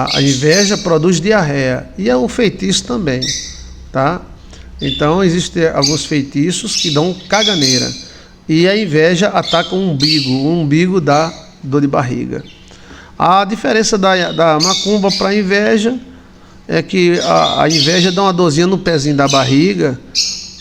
A inveja produz diarreia e é um feitiço também, tá? Então existem alguns feitiços que dão caganeira e a inveja ataca o umbigo dá dor de barriga. A diferença da macumba para a inveja é que a inveja dá uma dorzinha no pezinho da barriga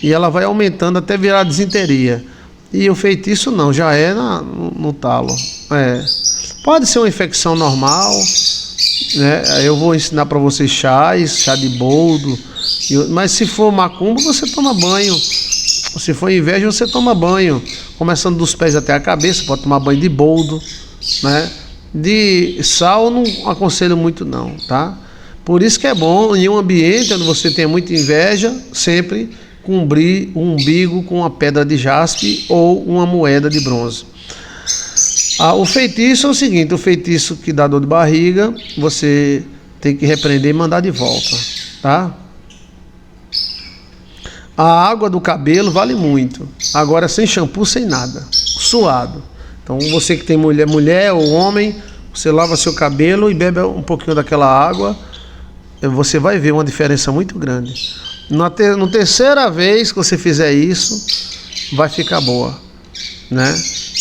e ela vai aumentando até virar desinteria. E o feitiço não, já é no talo. Pode ser uma infecção normal, né? Eu vou ensinar para vocês chá de boldo, mas se for macumba, você toma banho. Se for inveja, você toma banho, começando dos pés até a cabeça, pode tomar banho de boldo, né? De sal não aconselho muito não, tá? Por isso que é bom, em um ambiente onde você tem muita inveja, sempre cobrir o umbigo com uma pedra de jaspe ou uma moeda de bronze. O feitiço é o seguinte, o feitiço que dá dor de barriga, você tem que repreender e mandar de volta, tá? A água do cabelo vale muito, agora sem shampoo, sem nada, suado. Então você que tem mulher ou homem, você lava seu cabelo e bebe um pouquinho daquela água, você vai ver uma diferença muito grande. Na terceira vez que você fizer isso, vai ficar boa, né?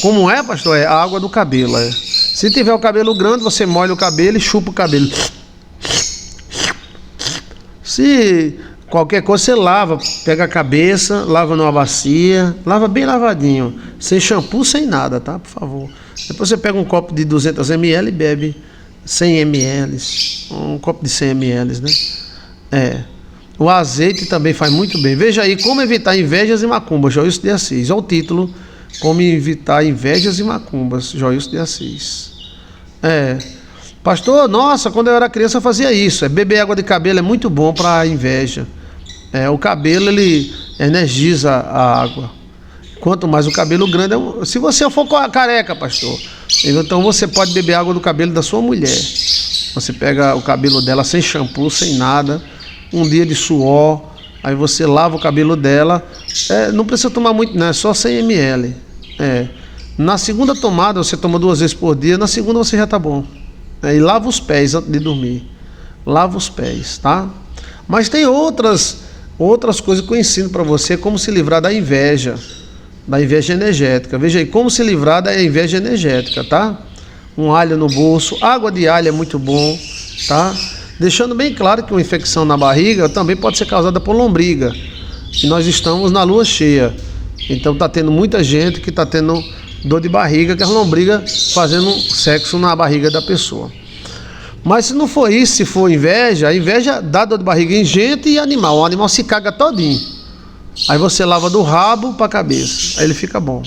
Como é, pastor? É a água do cabelo. Se tiver o cabelo grande, você molha o cabelo e chupa o cabelo. Se qualquer coisa, você lava, pega a cabeça, lava numa bacia, lava bem lavadinho, sem shampoo, sem nada, tá? Por favor. Depois você pega um copo de 200 ml e bebe 100 ml, um copo de 100 ml, né? O azeite também faz muito bem. Veja aí, como evitar invejas e macumbas, Joilson de Assis. Olha o título, como evitar invejas e macumbas, Joilson de Assis. Pastor, nossa, quando eu era criança eu fazia isso. Beber água de cabelo é muito bom para a inveja. O cabelo, ele energiza a água. Quanto mais o cabelo grande, se você for careca, pastor, então você pode beber água do cabelo da sua mulher. Você pega o cabelo dela sem shampoo, sem nada, um dia de suor, aí você lava o cabelo dela, não precisa tomar muito, não, é só 100 ml. Na segunda tomada, você toma 2 vezes por dia, na segunda você já tá bom. E lava os pés antes de dormir. Lava os pés, tá? Mas tem outras coisas que eu ensino para você, como se livrar da inveja energética. Veja aí, como se livrar da inveja energética, tá? Um alho no bolso, água de alho é muito bom, tá? Deixando bem claro que uma infecção na barriga também pode ser causada por lombriga. E nós estamos na lua cheia. Então está tendo muita gente que está tendo dor de barriga, que é a lombriga fazendo sexo na barriga da pessoa. Mas se não for isso, se for inveja, a inveja dá dor de barriga em gente e animal. O animal se caga todinho. Aí você lava do rabo para a cabeça. Aí ele fica bom,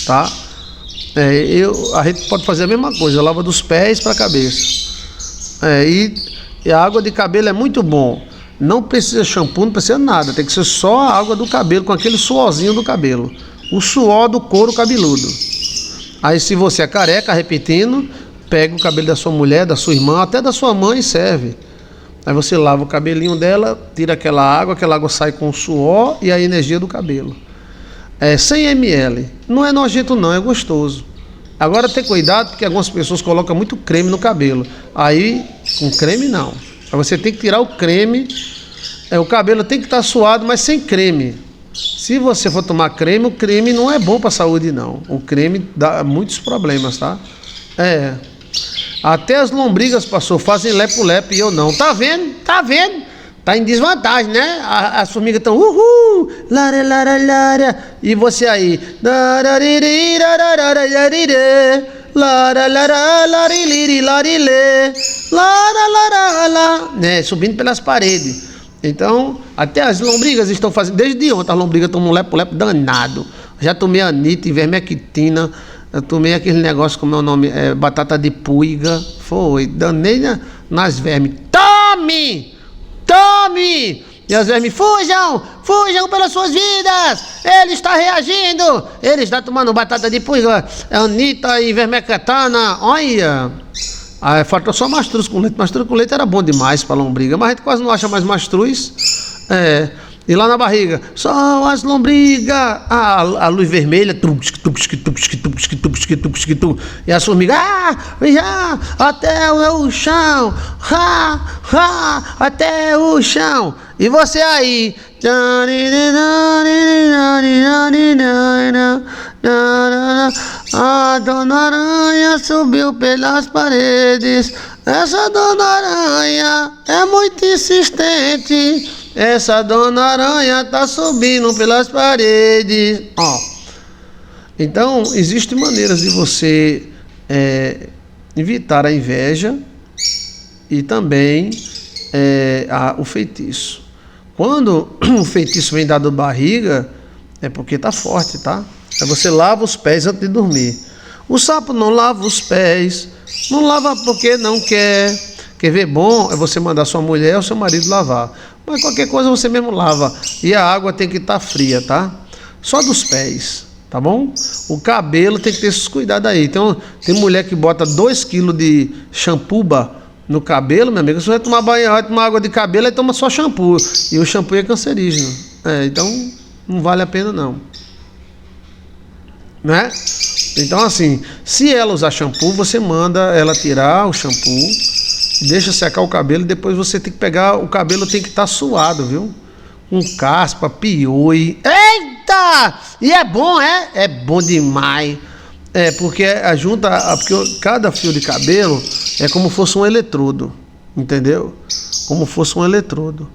tá? A gente pode fazer a mesma coisa, lava dos pés para a cabeça. E a água de cabelo é muito bom. Não precisa shampoo, não precisa nada. Tem que ser só a água do cabelo, com aquele suorzinho do cabelo. O suor do couro cabeludo. Aí se você é careca, repetindo, pega o cabelo da sua mulher, da sua irmã, até da sua mãe, serve. Aí você lava o cabelinho dela, tira aquela água sai com o suor e a energia do cabelo. 100 ml. Não é nojento não, é gostoso. Agora tem cuidado, porque algumas pessoas colocam muito creme no cabelo. Aí, com creme não. Aí você tem que tirar o creme. O cabelo tem que estar suado, mas sem creme. Se você for tomar creme, o creme não é bom para a saúde não. O creme dá muitos problemas, tá? Até as lombrigas, pastor, fazem lepo-lepo e eu não. Tá vendo? Tá em desvantagem, né? As formigas estão lara, lara, lara. E você aí né? Subindo pelas paredes. Então, até as lombrigas estão fazendo. Desde ontem as lombrigas tomam um lepo-lepo danado. Já tomei anita, ivermectina. Eu tomei aquele negócio, como é o nome? Batata de puiga. Foi, danei nas vermes. Tome! E as vermes, fujam pelas suas vidas. Ele está reagindo. Ele está tomando batata de puiga, anita e ivermectina. Olha. Faltou só mastruz com leite. Mastruz com leite era bom demais para lombriga, mas a gente quase não acha mais mastruz. E lá na barriga, só as lombrigas, a luz vermelha, e as formigas, até o chão, até o chão. E você aí, a Dona Aranha subiu pelas paredes. Essa Dona Aranha é muito insistente. Essa Dona Aranha tá subindo pelas paredes. Então, existem maneiras de você evitar a inveja e também o feitiço. Quando o feitiço vem dado barriga, é porque tá forte, tá? Aí você lava os pés antes de dormir. O sapo não lava os pés, não lava porque não quer. Quer ver bom é você mandar sua mulher ou seu marido lavar. Mas qualquer coisa você mesmo lava. E a água tem que estar fria, tá? Só dos pés, tá bom? O cabelo tem que ter esses cuidados aí. Então, tem mulher que bota 2 kg de shampooba no cabelo, meu amigo. Você vai tomar banho, vai tomar água de cabelo e toma só shampoo. E o shampoo é cancerígeno. Então, não vale a pena não. Né? Então, assim, se ela usar shampoo, você manda ela tirar o shampoo, deixa secar o cabelo, depois você tem que pegar, o cabelo tem que estar suado, viu? Com caspa, pioi. Eita! E é bom, é bom demais. Porque porque cada fio de cabelo é como fosse um eletrodo, entendeu? Como fosse um eletrodo.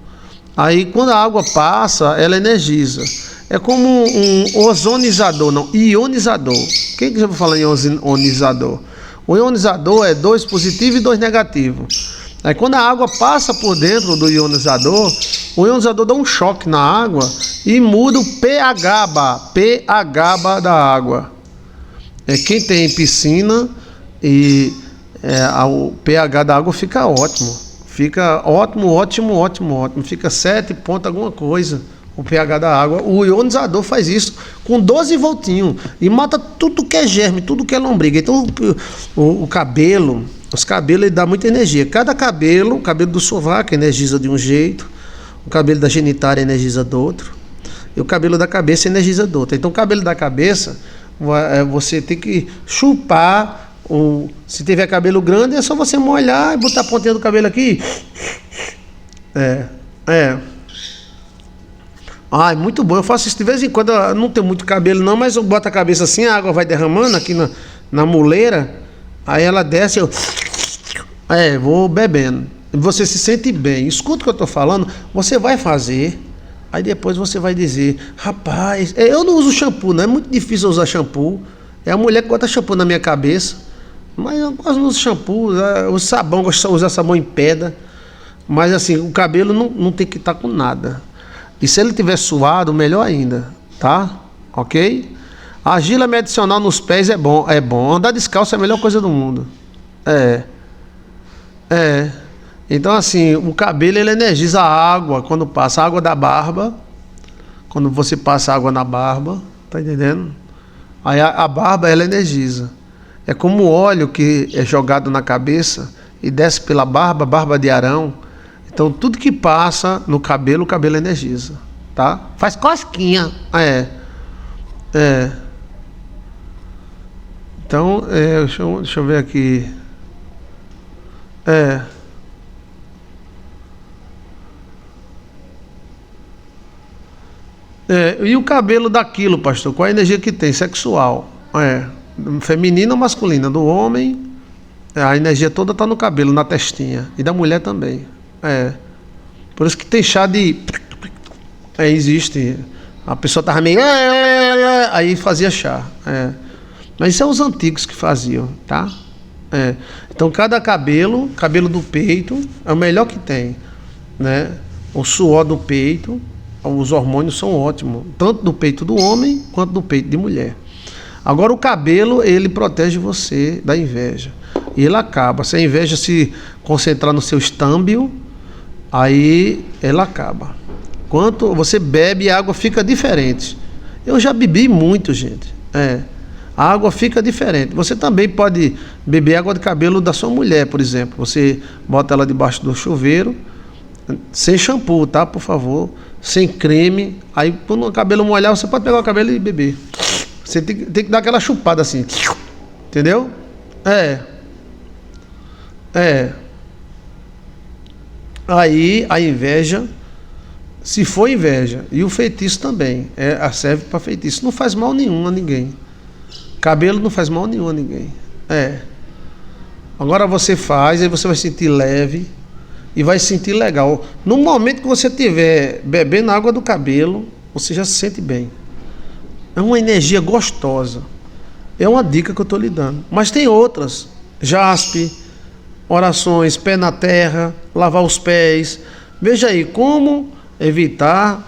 Aí quando a água passa, ela energiza. É como um ozonizador, não, ionizador. Quem que já vai falar em ionizador? O ionizador é 2 positivo e 2 negativo. Aí quando a água passa por dentro do ionizador, o ionizador dá um choque na água e muda o pH da água. Quem tem piscina e o pH da água fica ótimo. Fica ótimo. Fica 7 ponto alguma coisa. O pH da água. O ionizador faz isso com 12 voltinhos e mata tudo que é germe, tudo que é lombriga. Então o cabelo, os cabelos, ele dá muita energia. Cada cabelo, o cabelo do sovaco energiza de um jeito, o cabelo da genitália energiza do outro, e o cabelo da cabeça energiza do outro. Então o cabelo da cabeça, você tem que chupar. Se tiver cabelo grande, é só você molhar e botar a pontinha do cabelo aqui. Muito bom. Eu faço isso de vez em quando. Eu não tenho muito cabelo não, mas eu boto a cabeça assim, a água vai derramando aqui na muleira. Aí ela desce, eu vou bebendo. Você se sente bem. Escuta o que eu estou falando. Você vai fazer. Aí depois você vai dizer: rapaz, eu não uso shampoo, não é muito difícil usar shampoo. É a mulher que bota shampoo na minha cabeça. Mas eu quase não uso shampoo. O sabão, gosto de usar sabão em pedra. Mas assim, o cabelo não tem que estar com nada. E se ele tiver suado, melhor ainda, tá? Ok? A argila medicinal nos pés é bom. Andar descalço é a melhor coisa do mundo. Então assim, o cabelo ele energiza a água quando passa a água da barba. Quando você passa água na barba, tá entendendo? Aí a barba ela energiza. É como o óleo que é jogado na cabeça e desce pela barba de Arão. Então tudo que passa no cabelo, o cabelo energiza, tá? Faz cosquinha. Então, deixa eu ver aqui. E o cabelo daquilo, pastor? Qual a energia que tem? Sexual. Feminina ou masculina? Do homem, a energia toda está no cabelo, na testinha. E da mulher também. Por isso que tem chá de... existe. A pessoa estava meio... aí fazia chá. Mas isso é os antigos que faziam, tá? Então cada cabelo do peito é o melhor que tem, né? O suor do peito, os hormônios são ótimos, tanto do peito do homem quanto do peito de mulher. Agora o cabelo, ele protege você da inveja. E ele acaba. Se a inveja se concentrar no seu estâmbio, aí ela acaba. Quanto você bebe, a água fica diferente. Eu já bebi muito, gente. A água fica diferente. Você também pode beber água de cabelo da sua mulher, por exemplo. Você bota ela debaixo do chuveiro Sem shampoo, tá? Por favor. Sem creme. Aí, quando o cabelo molhar, você pode pegar o cabelo e beber. Você tem que dar aquela chupada assim. Entendeu? É. Aí, a inveja, se for inveja, e o feitiço também, serve para feitiço. Não faz mal nenhum a ninguém. Cabelo não faz mal nenhum a ninguém. Agora você faz, aí você vai sentir leve e vai sentir legal. No momento que você estiver bebendo água do cabelo, você já se sente bem. É uma energia gostosa. É uma dica que eu estou lhe dando. Mas tem outras. Jaspe, orações, pé na terra, lavar os pés. Veja aí, como evitar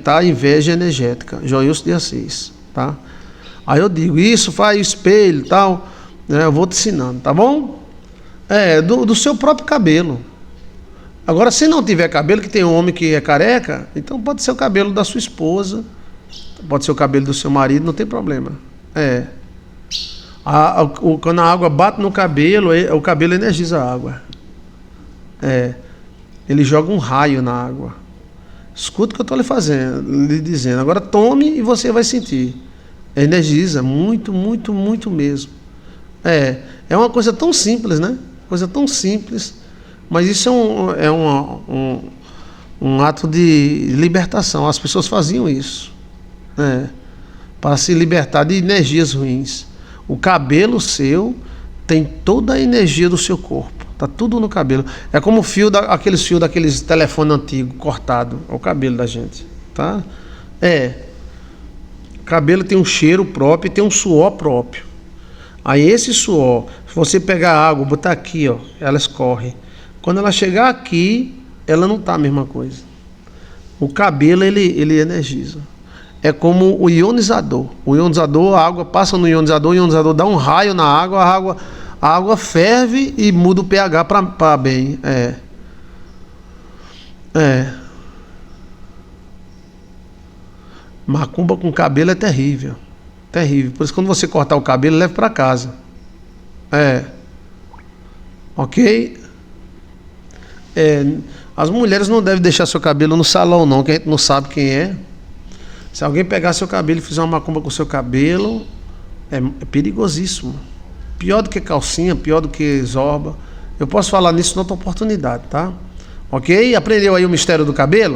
a inveja energética. Joilson de Assis, tá? Aí eu digo, isso, faz espelho e tal, né? Eu vou te ensinando, tá bom? Do seu próprio cabelo. Agora, se não tiver cabelo, que tem um homem que é careca, então pode ser o cabelo da sua esposa, pode ser o cabelo do seu marido, não tem problema. Quando a água bate no cabelo, o cabelo energiza a água. Ele joga um raio na água. Escuta o que eu estou lhe dizendo. Agora tome e você vai sentir. Energiza muito, muito, muito mesmo. É uma coisa tão simples, né? Coisa tão simples. Mas isso é um ato de libertação. As pessoas faziam isso, para se libertar de energias ruins. O cabelo seu tem toda a energia do seu corpo. Tá tudo no cabelo. É como aqueles fios daqueles telefones antigos, cortado. É o cabelo da gente, tá? O cabelo tem um cheiro próprio e tem um suor próprio. Aí esse suor, se você pegar água, botar aqui, ó, ela escorre. Quando ela chegar aqui, ela não tá a mesma coisa. O cabelo, ele energiza. É como o ionizador. O ionizador, a água passa no ionizador, o ionizador dá um raio na água, a água ferve e muda o pH para bem. Macumba com cabelo é terrível. Terrível. Por isso, quando você cortar o cabelo, leve para casa. Ok? As mulheres não devem deixar seu cabelo no salão, não, que a gente não sabe quem é. Se alguém pegar seu cabelo e fizer uma macumba com seu cabelo, é perigosíssimo. Pior do que calcinha, pior do que zorba. Eu posso falar nisso em outra oportunidade, tá? Ok? Aprendeu aí o mistério do cabelo?